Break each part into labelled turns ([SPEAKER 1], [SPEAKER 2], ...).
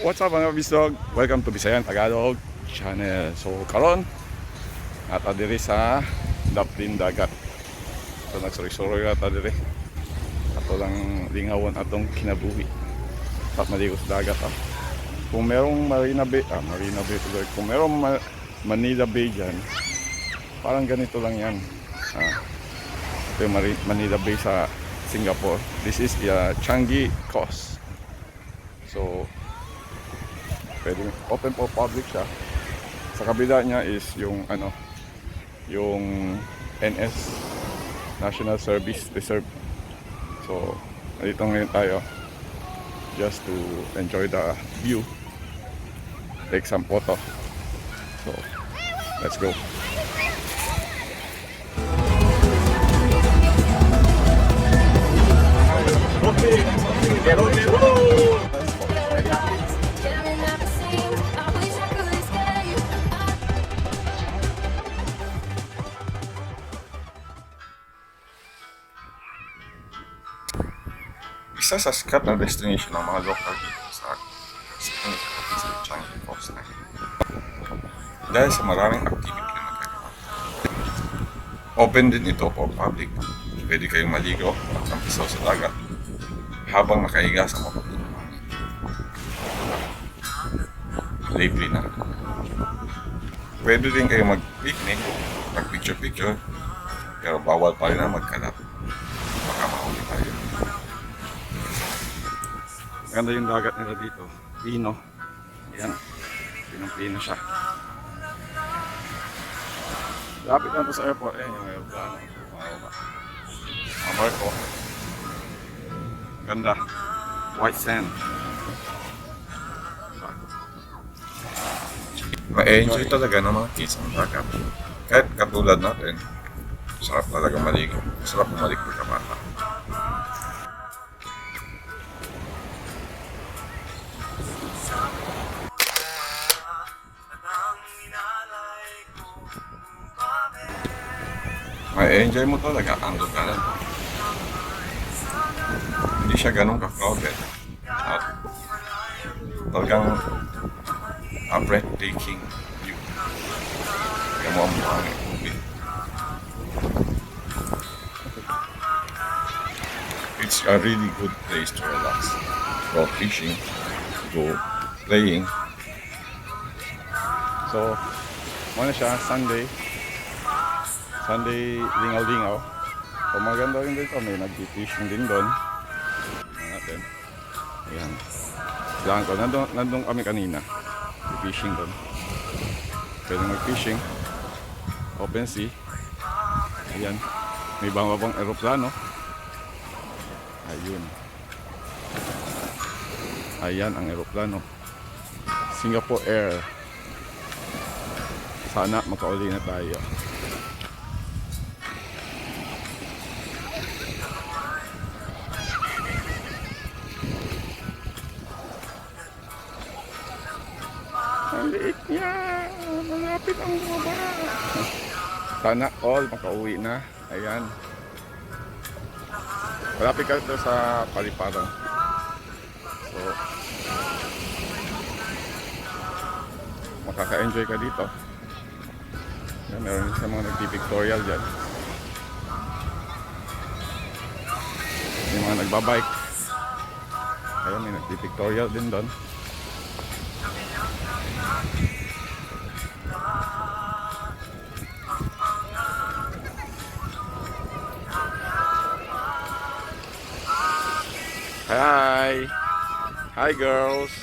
[SPEAKER 1] What's up mga VisLog? Welcome to Visayang Tagalog channel. So karon at adiri sa Daplin Dagat. So nagsuri-suri at adiri. Ato lang lingawon atong kinabuhi. At maligo sa dagat ha. Kung merong Marina Bay, kung merong Manila Bay dyan, parang ganito lang yan. Ito yung Manila Bay sa Singapore. This is the Changi coast. So pwedeng open for public siya. Sa kabila niya is yung yung NS National Service Reserve. So dito ngayon tayo just to enjoy the view, take some photo. So let's go. Isa sa sikat na destination ng mga local dito sa Changi Coast na. Dahil sa maraming activity na magkakaroon. Open din ito for public. Pwede kayong maligo at kampisaw sa dagat habang nakahiga sa mapupuno. Libre na. Pwede din kayong mag-picnic, mag-picture-picture, pero bawal pa rin na magkalat. Baka mahuli tayo. Ganda yung dagat nila dito. Pino. Ayan. Pinong-pino siya. Lapit lang sa airport. Ayan yung aeroplano. Mga barko. Ganda. White sand. Ma-enjoy talaga ng mga kids ang dagat. Kahit katulad natin, sarap talaga maligo. Sarap bumalik pagkabata. Ma-enjoy mo talaga ang lugar. Hindi siya ganun ka-crowded. At talagang a breathtaking view. Kaya mo ang buhangin tubig. It's a really good place to relax. Go fishing, go playing. So, muna siya, Sunday, lingaw-lingaw. So maganda rin dito, may nag-fishing din doon. Natin. Ayan. Kailangan ko, nandun kami kanina. Fishing doon. Pwede mag-fishing. Open sea. Ayan. May bang aeroplano. Ayun. Ayan ang aeroplano. Singapore Air. Sana makauli na tayo. Ang liit niya. Malapit ang baba. Sana all makauwi na. Ayan. Malapit ka ito sa paliparan. So makaka-enjoy ka dito. Ayan, meron sa mga nagpi-pictorial dyan. May mga nagbabike. Ayan, may nagpi-pictorial din doon. Hi! Hi girls!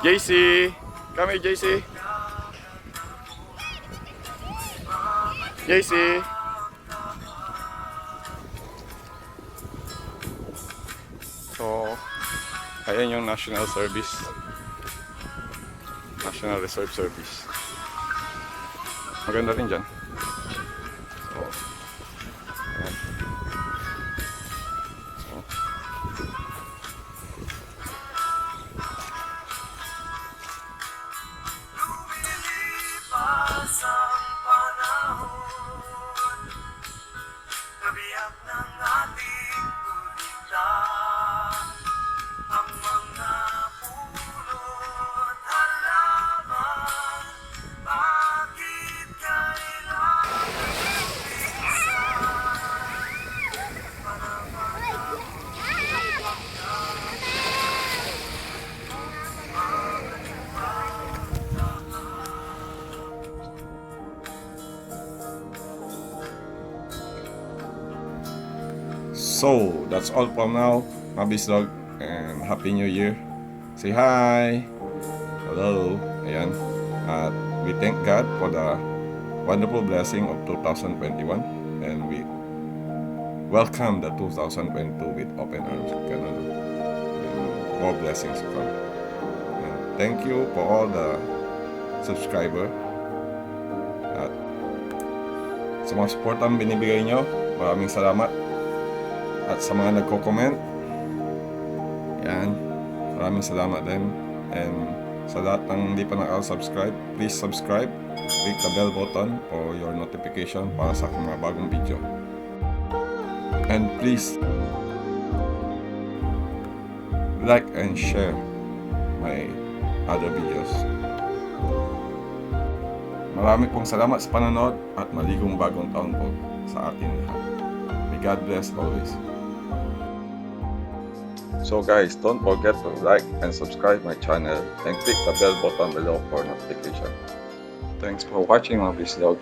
[SPEAKER 1] JC! Come here JC! JC! So, ayan yung National Service. National Reserve Service. Maganda rin dyan. So, ayan.
[SPEAKER 2] Kabiyak ng ating kulita ang
[SPEAKER 1] So, that's all for now, mga VisLog, and Happy New Year. Say hi! Hello! Ayan. At we thank God for the wonderful blessing of 2021, and we welcome the 2022 with open arms. Ganun. And more blessings to come. And thank you for all the subscriber at sa mga support ang binibigay nyo. Maraming salamat. At sa mga nagko-comment, yan, maraming salamat din. And sa lahat ng hindi pa nakaka-subscribe, please subscribe. Click the bell button for your notification para sa aking mga bagong video. And please like and share my other videos. Marami pong salamat sa panonood at maligong bagong taon po sa ating lahat. May God bless always. So guys, don't forget to like and subscribe my channel and click the bell button below for notification. Thanks for watching my VisLog.